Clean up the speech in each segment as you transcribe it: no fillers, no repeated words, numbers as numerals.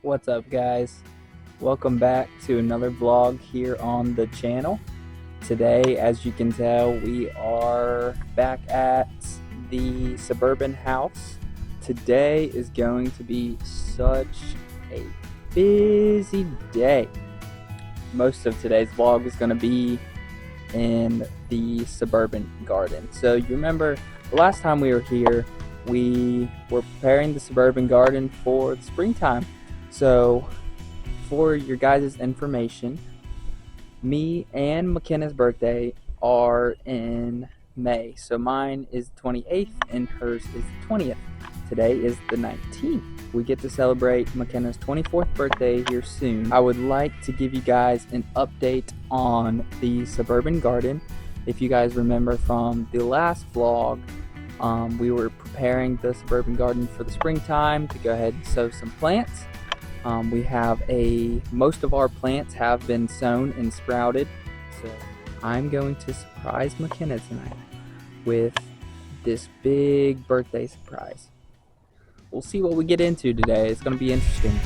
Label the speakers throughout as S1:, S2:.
S1: What's up, guys? Welcome back to another vlog here on the channel. Today, as you can tell, we are back at the suburban house. Today is going to be such a busy day. Most of today's vlog is going to be in the suburban garden. So you remember the last time we were here, we were preparing the suburban garden for the springtime. So for your guys' information, me and Mckenna's birthday are in May. So mine is the 28th and hers is the 20th. Today is the 19th. We get to celebrate Mckenna's 24th birthday here soon. I would like to give you guys an update on the suburban garden. If you guys remember from the last vlog, we were preparing the suburban garden for the springtime to go ahead and sow some plants. Most of our plants have been sown and sprouted, so I'm going to surprise Mckenna tonight with this big birthday surprise. We'll see what we get into today. It's going to be interesting.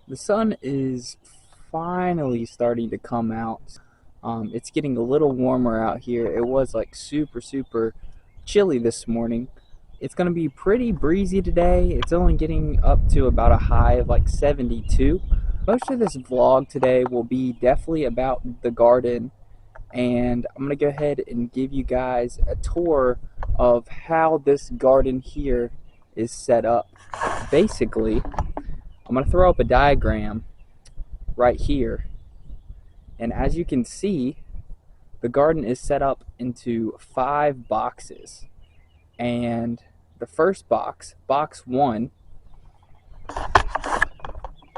S1: The sun is finally starting to come out. It's getting a little warmer out here. It was like super chilly this morning. It's going to be pretty breezy today. It's only getting up to about a high of like 72. Most of this vlog today will be definitely about the garden, and I'm going to go ahead and give you guys a tour of how this garden here is set up. Basically, I'm going to throw up a diagram right here, and as you can see, the garden is set up into 5 boxes, and the first box, box 1,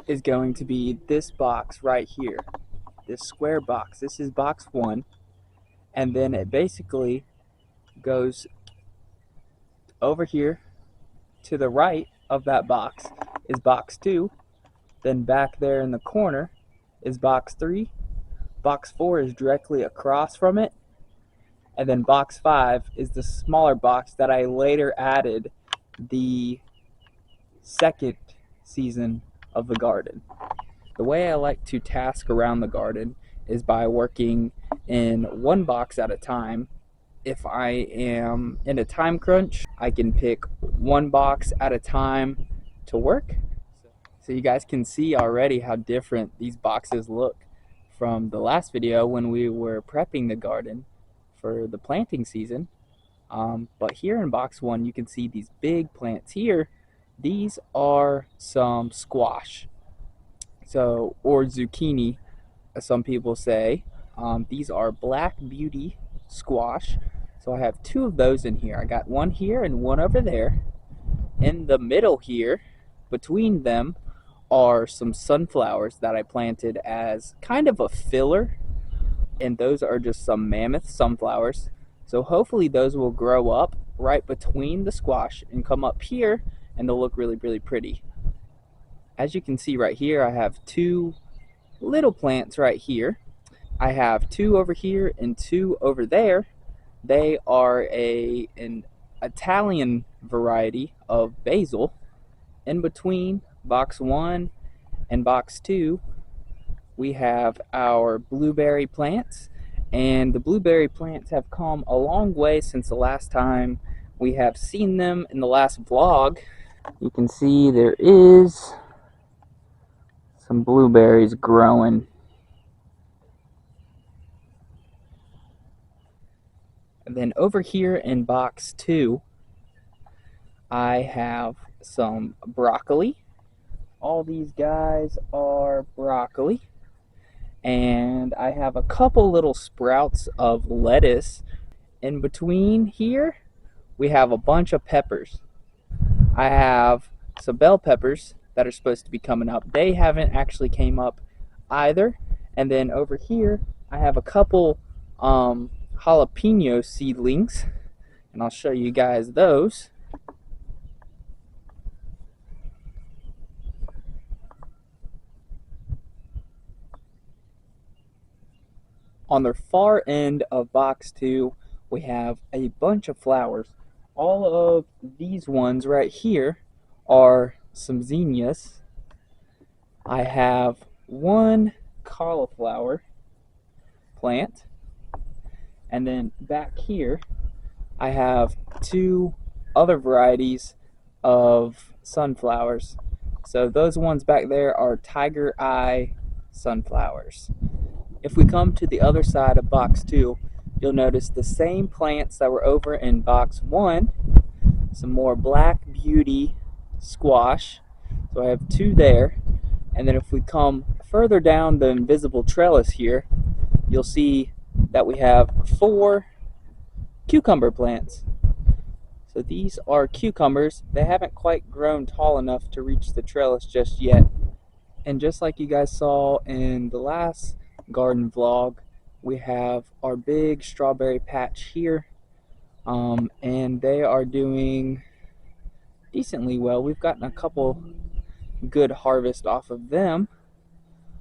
S1: is going to be this box right here, this square box. This is box 1, and then it basically goes over here to the right of that box is box 2, then back there in the corner is box 3, box 4 is directly across from it, and then box 5 is the smaller box that I later added the second season of the garden. The way I like to task around the garden is by working in one box at a time. If I am in a time crunch, I can pick one box at a time to work. So you guys can see already how different these boxes look from the last video when we were prepping the garden for the planting season. But here in box 1, you can see these big plants here. These are some squash, or zucchini, as some people say. These are Black Beauty squash. So I have 2 of those in here. I got one here and one over there. In the middle here, between them, are some sunflowers that I planted as kind of a filler, and those are just some mammoth sunflowers. So hopefully those will grow up right between the squash and come up here, and they'll look really pretty. As you can see right here, I have 2 little plants right here. I have 2 over here and 2 over there. They are an Italian variety of basil. In between box 1 In box 2, we have our blueberry plants, and the blueberry plants have come a long way since the last time we have seen them in the last vlog. You can see there is some blueberries growing. And then over here in box 2, I have some broccoli. All these guys are broccoli. And I have a couple little sprouts of lettuce. In between here, we have a bunch of peppers. I have some bell peppers that are supposed to be coming up. They haven't actually came up either. And then over here, I have a couple jalapeno seedlings, and I'll show you guys those. On the far end of box 2, we have a bunch of flowers. All of these ones right here are some zinnias. I have one cauliflower plant, and then back here I have 2 other varieties of sunflowers. So those ones back there are tiger eye sunflowers. If we come to the other side of box 2, you'll notice the same plants that were over in box 1, some more black beauty squash. So I have 2 there. And then if we come further down the invisible trellis here, you'll see that we have 4 cucumber plants. So these are cucumbers. They haven't quite grown tall enough to reach the trellis just yet. And just like you guys saw in the last garden vlog, we have our big strawberry patch here, and they are doing decently well. We've gotten a couple good harvests off of them.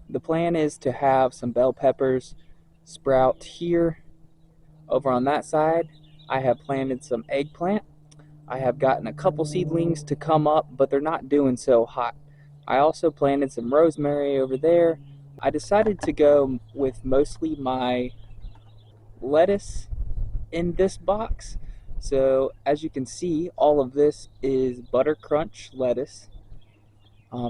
S1: The plan is to have some bell peppers sprout here. Over on that side, I have planted some eggplant. I have gotten a couple seedlings to come up, but they're not doing so hot. I also planted some rosemary over there. I decided to go with mostly my lettuce in this box. So as you can see, all of this is butter crunch lettuce.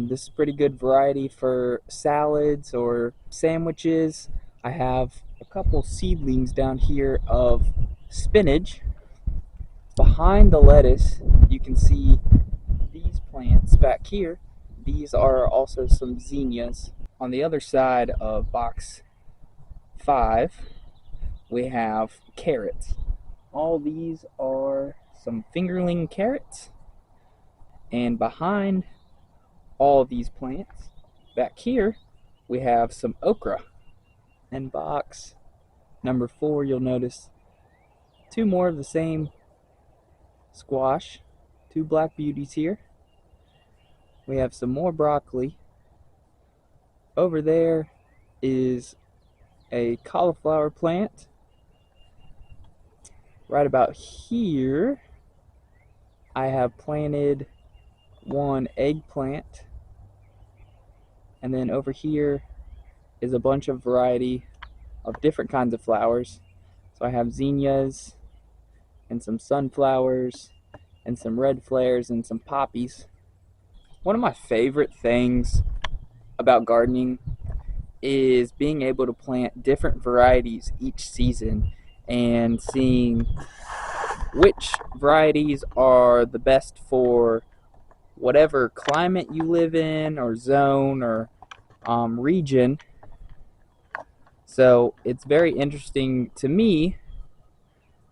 S1: This is a pretty good variety for salads or sandwiches. I have a couple seedlings down here of spinach. Behind the lettuce, you can see these plants back here. These are also some zinnias. On the other side of box 5, we have carrots. All these are some fingerling carrots. And behind all these plants, back here, we have some okra. In box number 4, you'll notice 2 more of the same squash, 2 black beauties here. We have some more broccoli. Over there is a cauliflower plant. Right about here, I have planted 1 eggplant. And then over here is a bunch of variety of different kinds of flowers. So I have zinnias and some sunflowers and some red flares and some poppies. One of my favorite things about gardening is being able to plant different varieties each season and seeing which varieties are the best for whatever climate you live in or zone or region. So it's very interesting to me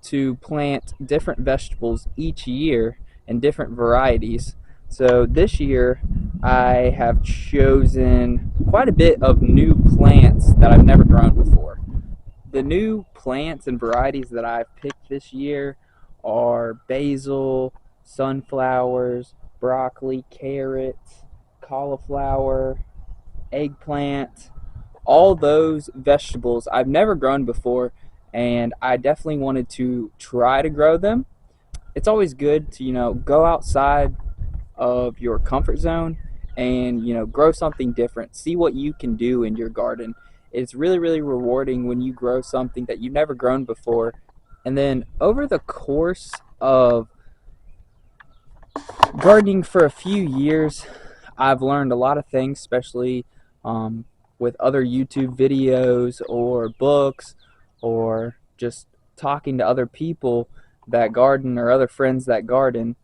S1: to plant different vegetables each year and different varieties. So this year I have chosen quite a bit of new plants that I've never grown before. The new plants and varieties that I've picked this year are basil, sunflowers, broccoli, carrots, cauliflower, eggplant. All those vegetables I've never grown before, and I definitely wanted to try to grow them. It's always good to, go outside of your comfort zone and grow something different. See what you can do in your garden. It's really, really rewarding when you grow something that you've never grown before. And then over the course of gardening for a few years, I've learned a lot of things, especially with other YouTube videos or books, or just talking to other people that garden or other friends that garden.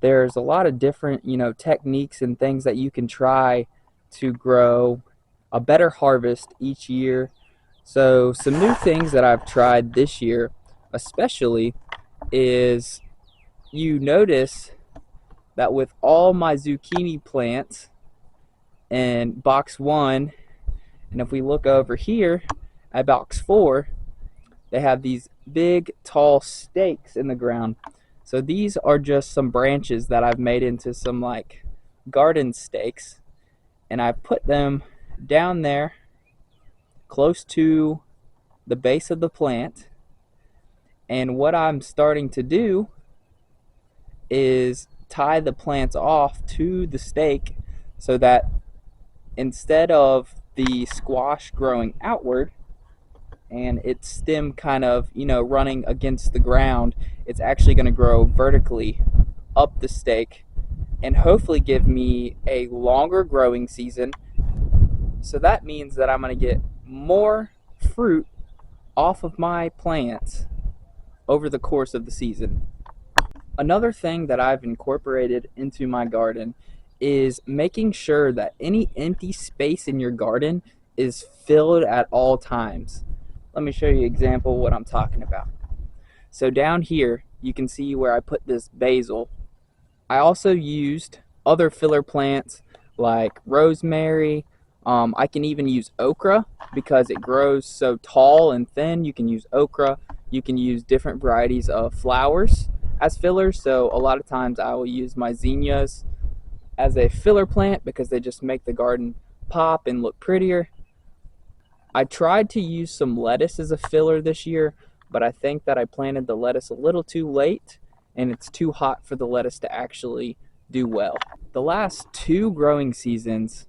S1: There's a lot of different, techniques and things that you can try to grow a better harvest each year. So some new things that I've tried this year, especially, is you notice that with all my zucchini plants in box 1, and if we look over here at box 4, they have these big tall stakes in the ground. So these are just some branches that I've made into some like garden stakes, and I put them down there close to the base of the plant. And what I'm starting to do is tie the plants off to the stake so that instead of the squash growing outward and its stem kind of, running against the ground, it's actually going to grow vertically up the stake and hopefully give me a longer growing season. So that means that I'm going to get more fruit off of my plants over the course of the season. Another thing that I've incorporated into my garden is making sure that any empty space in your garden is filled at all times. Let me show you an example of what I'm talking about. So down here, you can see where I put this basil. I also used other filler plants like rosemary. I can even use okra because it grows so tall and thin. You can use okra. You can use different varieties of flowers as fillers. So a lot of times I will use my zinnias as a filler plant because they just make the garden pop and look prettier. I tried to use some lettuce as a filler this year, but I think that I planted the lettuce a little too late and it's too hot for the lettuce to actually do well. The last 2 growing seasons,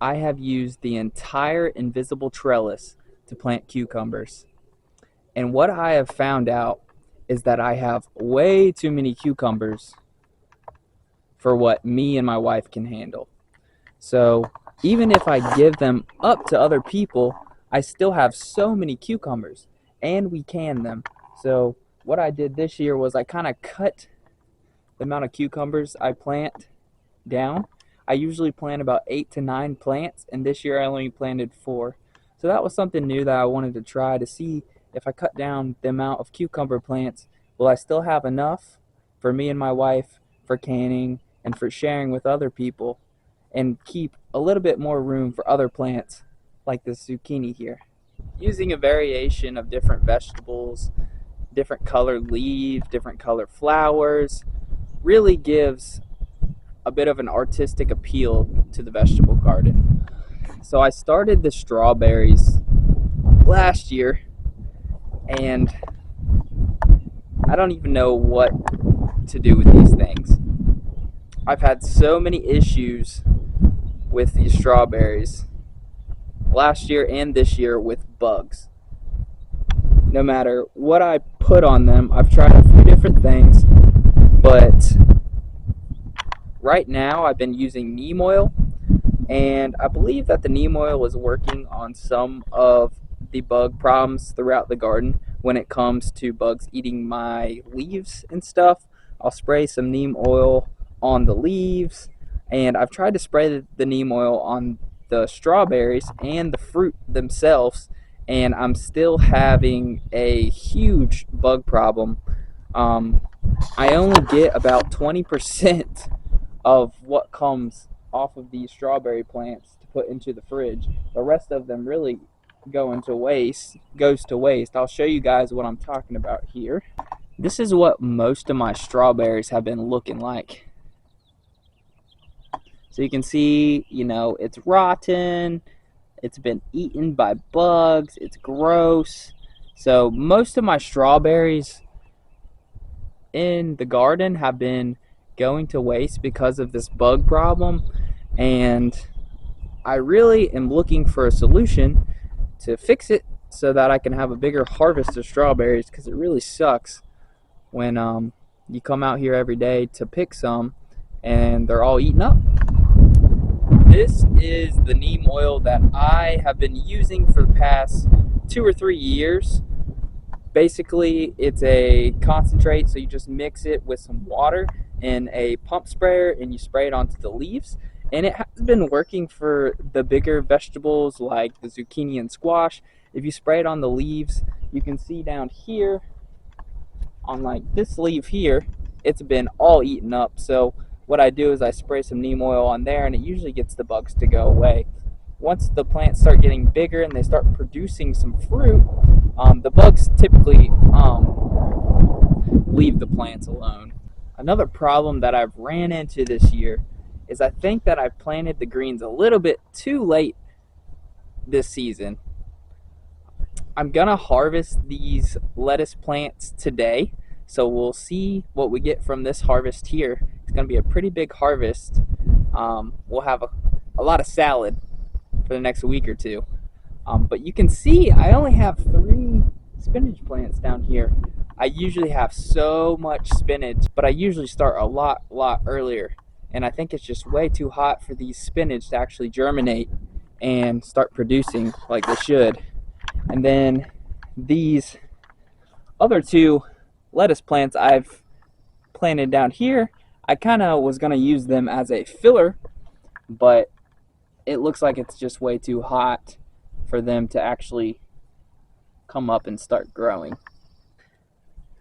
S1: I have used the entire invisible trellis to plant cucumbers. And what I have found out is that I have way too many cucumbers for what me and my wife can handle. So even if I give them up to other people, I still have so many cucumbers, and we can them. So what I did this year was I kind of cut the amount of cucumbers I plant down. I usually plant about 8 to 9 plants, and this year I only planted 4. So that was something new that I wanted to try to see if I cut down the amount of cucumber plants, will I still have enough for me and my wife for canning and for sharing with other people, and keep a little bit more room for other plants like this zucchini here. Using a variation of different vegetables, different colored leaves, different colored flowers, really gives a bit of an artistic appeal to the vegetable garden. So I started the strawberries last year, and I don't even know what to do with these things. I've had so many issues with these strawberries last year and this year with bugs. No matter what I put on them, I've tried a few different things, but right now I've been using neem oil, and I believe that the neem oil is working on some of the bug problems throughout the garden when it comes to bugs eating my leaves and stuff. I'll spray some neem oil on the leaves, and I've tried to spray the neem oil on the strawberries and the fruit themselves, and I'm still having a huge bug problem. I only get about 20% of what comes off of these strawberry plants to put into the fridge. The rest of them really goes to waste. I'll show you guys what I'm talking about here. This is what most of my strawberries have been looking like. So you can see, it's rotten, it's been eaten by bugs, it's gross. So most of my strawberries in the garden have been going to waste because of this bug problem. and I really am looking for a solution to fix it so that I can have a bigger harvest of strawberries, because it really sucks when you come out here every day to pick some and they're all eaten up. This is the neem oil that I have been using for the past 2 or 3 years. Basically, it's a concentrate, so you just mix it with some water in a pump sprayer and you spray it onto the leaves. And it has been working for the bigger vegetables like the zucchini and squash. If you spray it on the leaves, you can see down here on like this leaf here, it's been all eaten up. So what I do is I spray some neem oil on there, and it usually gets the bugs to go away. Once the plants start getting bigger and they start producing some fruit, the bugs typically leave the plants alone. Another problem that I've ran into this year is I think that I've planted the greens a little bit too late this season. I'm gonna harvest these lettuce plants today, so we'll see what we get from this harvest here. It's gonna be a pretty big harvest. We'll have a lot of salad for the next week or two. But you can see I only have 3 spinach plants down here. I usually have so much spinach, but I usually start a lot earlier. And I think it's just way too hot for these spinach to actually germinate and start producing like they should. And then these other 2 lettuce plants I've planted down here, I kind of was going to use them as a filler, but it looks like it's just way too hot for them to actually come up and start growing.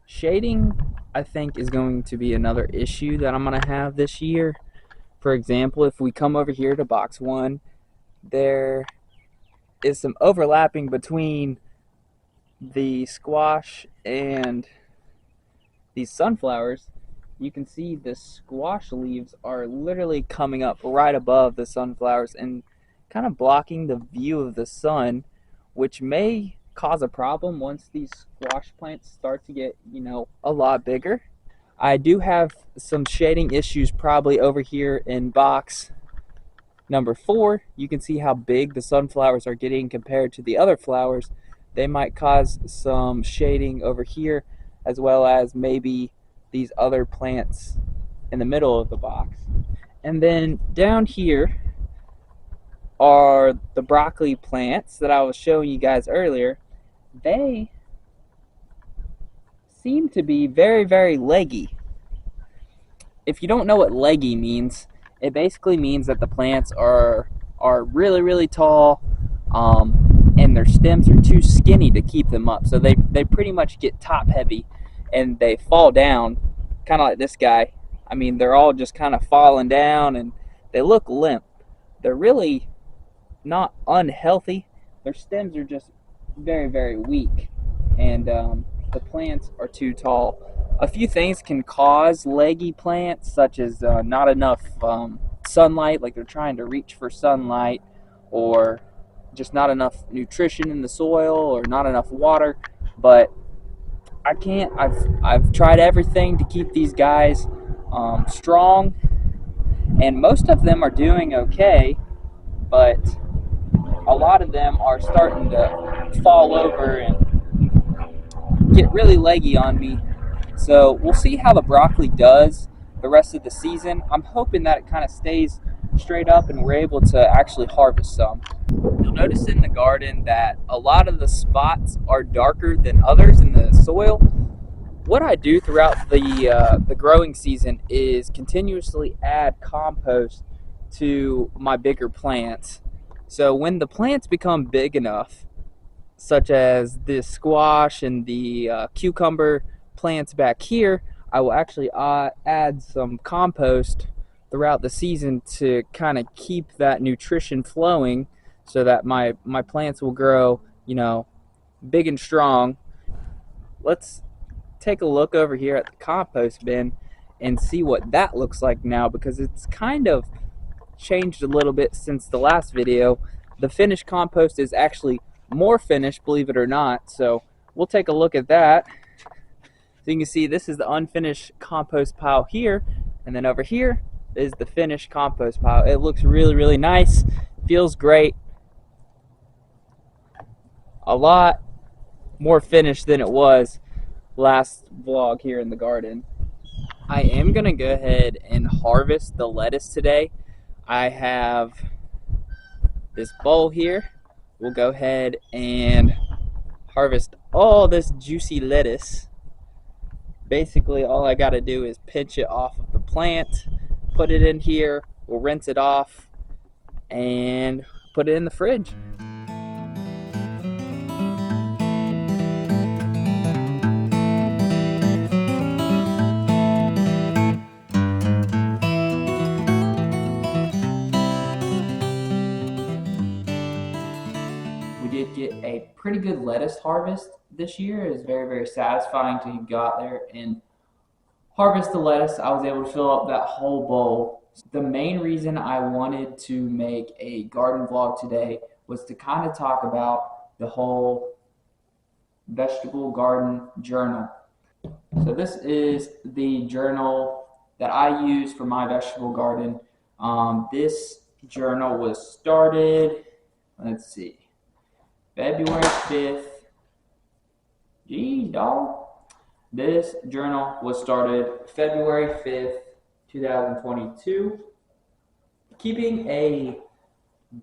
S1: Shading, I think, is going to be another issue that I'm going to have this year. For example, if we come over here to box 1, there is some overlapping between the squash and these sunflowers. You can see the squash leaves are literally coming up right above the sunflowers and kind of blocking the view of the sun, which may cause a problem once these squash plants start to get, a lot bigger. I do have some shading issues probably over here in box number 4. You can see how big the sunflowers are getting compared to the other flowers. They might cause some shading over here, as well as maybe these other plants in the middle of the box. And then down here are the broccoli plants that I was showing you guys earlier. They seem to be very leggy. If you don't know what leggy means, it basically means that the plants are really tall, and their stems are too skinny to keep them up. So they pretty much get top heavy and they fall down, kind of like this guy. I mean, they're all just kind of falling down and they look limp. They're really not unhealthy. Their stems are just very weak, and the plants are too tall. A few things can cause leggy plants, such as not enough sunlight, like they're trying to reach for sunlight, or just not enough nutrition in the soil, or not enough water. But I've tried everything to keep these guys strong, and most of them are doing okay, but a lot of them are starting to fall over and get really leggy on me. So we'll see how the broccoli does the rest of the season. I'm hoping that it kind of stays straight up and we're able to actually harvest some. You'll notice in the garden that a lot of the spots are darker than others in the soil. What I do throughout the growing season is continuously add compost to my bigger plants. So when the plants become big enough, such as this squash and the cucumber plants back here, I will actually add some compost throughout the season to kind of keep that nutrition flowing, so that my plants will grow, big and strong. Let's take a look over here at the compost bin and see what that looks like now, because it's kind of changed a little bit since the last video. The finished compost is actually more finished, believe it or not. So we'll take a look at that. So you can see this is the unfinished compost pile here, and then over here is the finished compost pile. It looks really, really nice. Feels great. A lot more finished than it was last vlog here in the garden. I am gonna go ahead and harvest the lettuce today. I have this bowl here. We'll go ahead and harvest all this juicy lettuce. Basically, all I gotta do is pinch it off of the plant, put it in here, we'll rinse it off, and put it in the fridge. We did get a pretty good lettuce harvest this year. It was very, very satisfying to go out there and harvest the lettuce. I was able to fill up that whole bowl. The main reason I wanted to make a garden vlog today was to kind of talk about the whole vegetable garden journal. So this is the journal that I use for my vegetable garden. This journal was started, let's see, February 5th. Geez, dog. This journal was started February 5th, 2022. Keeping a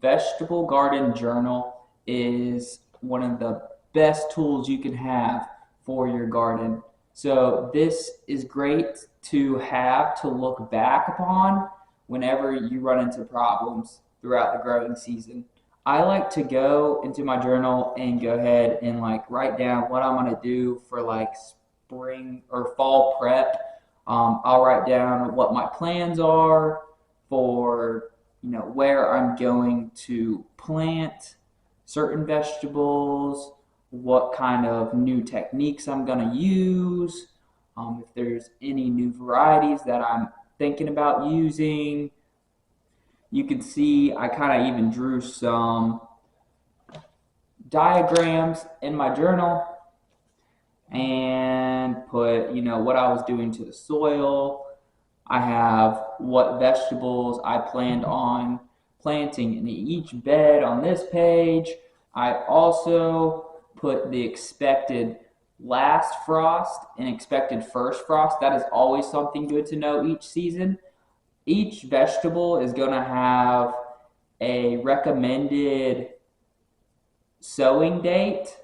S1: vegetable garden journal is one of the best tools you can have for your garden. So this is great to have to look back upon whenever you run into problems throughout the growing season. I like to go into my journal and go ahead and write down what I'm going to do for spring or fall prep. I'll write down what my plans are for where I'm going to plant certain vegetables, what kind of new techniques I'm going to use, if there's any new varieties that I'm thinking about using. You can see I kind of even drew some diagrams in my journal and put what I was doing to the soil. I have what vegetables I planned on planting in each bed on this page. I also put the expected last frost and expected first frost. That is always something good to know each season. Each vegetable is going to have a recommended sowing date,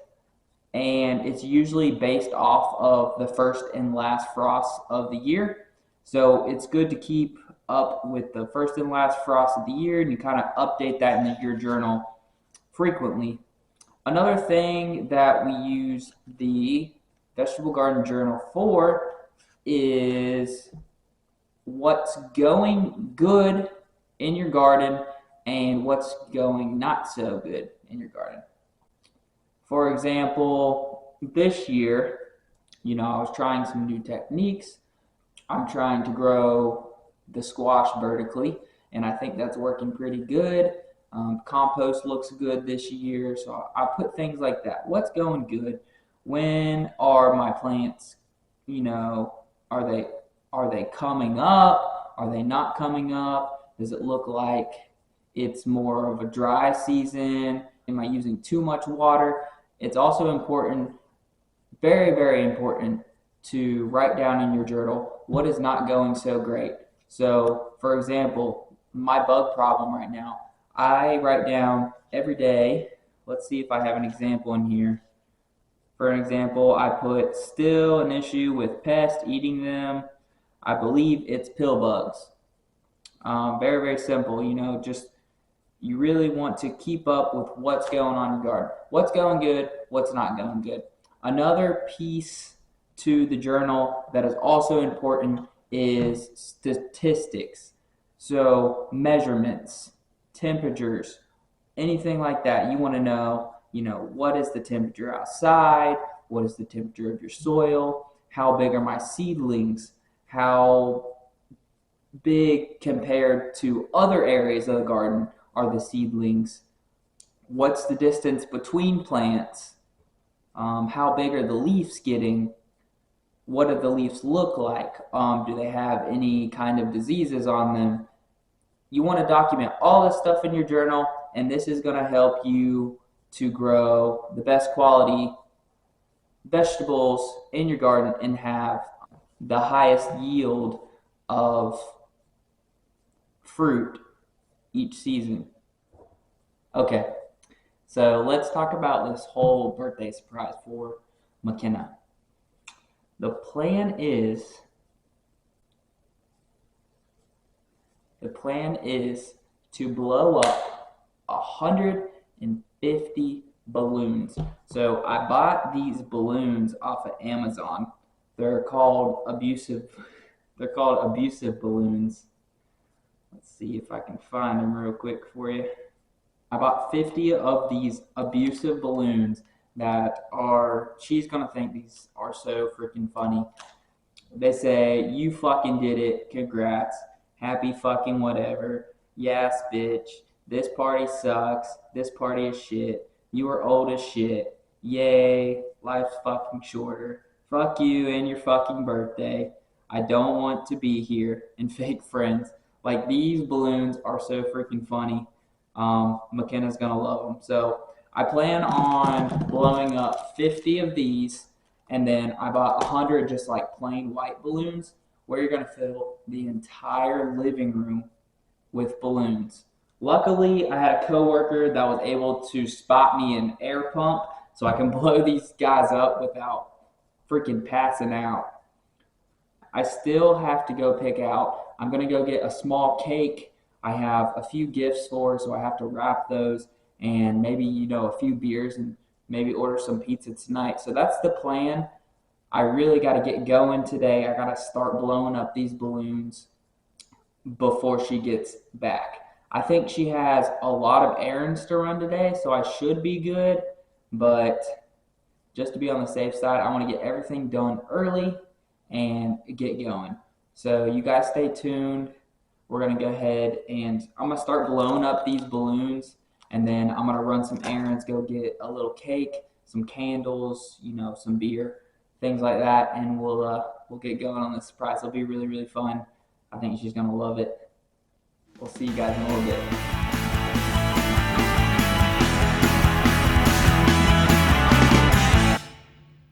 S1: and it's usually based off of the first and last frost of the year. So it's good to keep up with the first and last frost of the year, and you kind of update that in your journal frequently. Another thing that we use the vegetable garden journal for is what's going good in your garden and what's going not so good in your garden. For example, this year, I was trying some new techniques. I'm trying to grow the squash vertically, and I think that's working pretty good. Compost looks good this year, so I put things like that. What's going good? When are my plants, are they coming up? Are they not coming up? Does it look like it's more of a dry season? Am I using too much water? It's also important, very, very important, to write down in your journal what is not going so great. So, for example, my bug problem right now, I write down every day. Let's see if I have an example in here. For an example, I put still an issue with pests eating them. I believe it's pill bugs. Very, very simple. Just you really want to keep up with what's going on in your garden. What's going good, what's not going good. Another piece to the journal that is also important is statistics. So measurements, temperatures, anything like that. You want to know, what is the temperature outside? What is the temperature of your soil? How big are my seedlings? How big compared to other areas of the garden are the seedlings? What's the distance between plants? How big are the leaves getting? what do the leaves look like? Do they have any kind of diseases on them? You want to document all this stuff in your journal, and this is going to help you to grow the best quality vegetables in your garden and have the highest yield of fruit each season. Okay, so let's talk about this whole birthday surprise for Mckenna. The plan is to blow up 150 balloons. So I bought these balloons off of Amazon. They're called abusive balloons. Let's see if I can find them real quick for you. I bought 50 of these abusive balloons that she's gonna think these are so freaking funny. They say, "You fucking did it, congrats, happy fucking whatever, yes bitch, this party sucks, this party is shit, you are old as shit, yay, life's fucking shorter, fuck you and your fucking birthday, I don't want to be here," and fake friends. Like, these balloons are so freaking funny. Mckenna's gonna love them. So I plan on blowing up 50 of these, and then I bought 100 just like plain white balloons, where you're gonna fill the entire living room with balloons. Luckily, I had a coworker that was able to spot me an air pump, so I can blow these guys up without freaking passing out. I still have to go pick out. I'm gonna go get a small cake. I have a few gifts for her, so I have to wrap those, and maybe a few beers, and maybe order some pizza tonight. So that's the plan. I really got to get going today. I got to start blowing up these balloons before she gets back. I think she has a lot of errands to run today, so I should be good. But just to be on the safe side, I want to get everything done early and get going. So you guys stay tuned. We're going to go ahead and I'm going to start blowing up these balloons, and then I'm going to run some errands, go get a little cake, some candles, some beer, things like that, and we'll get going on this surprise. It'll be really, really fun. I think she's going to love it. We'll see you guys in a little bit.